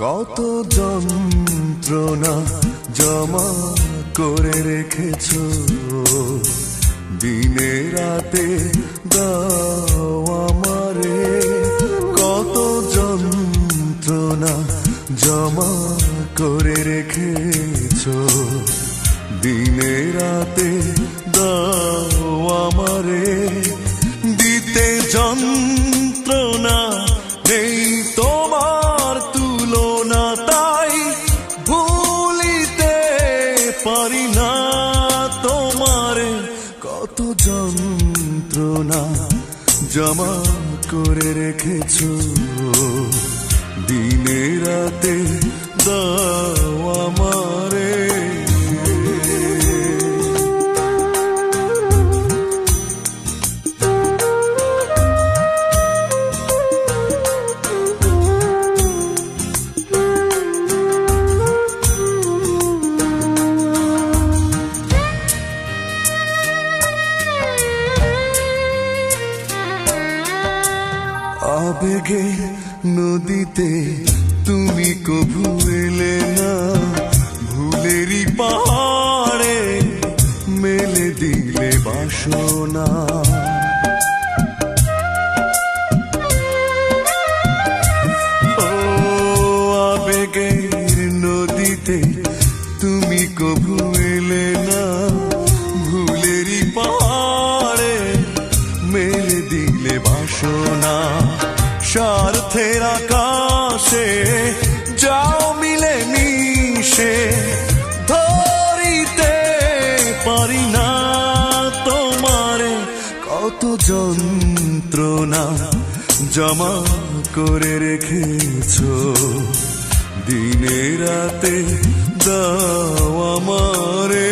কত যন্ত্রণা জমা করে রেখেছো, দিনে রাতে দাও আমারে। কত যন্ত্রণা জমা করে রেখেছো, দিনে রাতে দাও আমারে। দিতে যন্ত্রণা নেই তোমার তুলনা, তাই ভুলিতে পারি না তোমারে। কত যন্ত্রণা জমা করে রেখেছো, দিনে রাতে দাও আমারে। আবেগে নদীতে তুমি কভু এলে না, ভুলেরই পাহাড়ে মেলে দিলে বাসনা। ও আবেগের নদীতে তুমি কভু এলে না, ভুলেরই পাহাড়ে মেলে দিলে বাসনা। স্বার্থের আকাশে যাও মিলে মিশে, ধরিতে পারি না তোমারে। কত যন্ত্রণা জমা করে রেখেছো, দিনে রাতে দাও আমারে।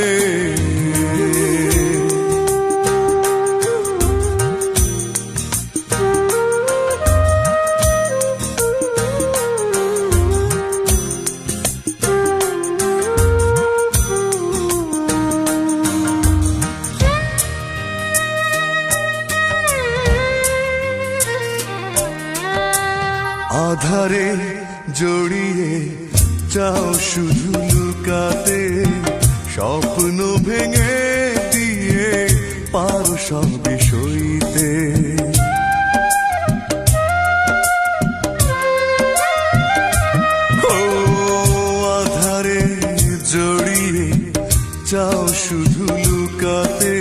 আধারে জড়িয়ে চাও শুধু লুকাতে, স্বপ্ন ভেঙে দিয়ে পারো সব সইতে। ও আধারে জড়িয়ে চাও শুধু লুকাতে,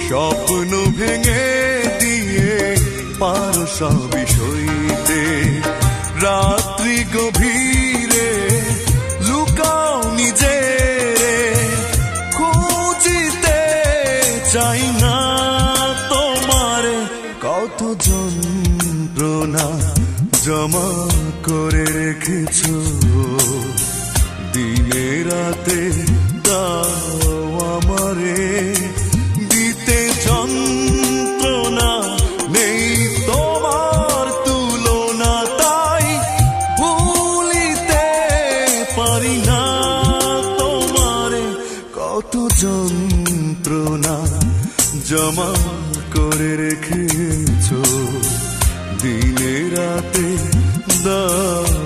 স্বপ্ন ভেঙে দিয়ে পারো সব সইতে। রাত্রি গভীরে লুকাও নিজেরে, খুঁজিতে চাই না তোমারে। কত যন্ত্রণা জমা করে রেখেছো, দিনে রাতে দাও আমারে। দিতে যন্ত্রণা নেই তোমার তুলনা, তাই ভুলিতে পারি না তোমারে। কত যন্ত্রণা জমা করে রেখেছো, দিনে রাতে দাও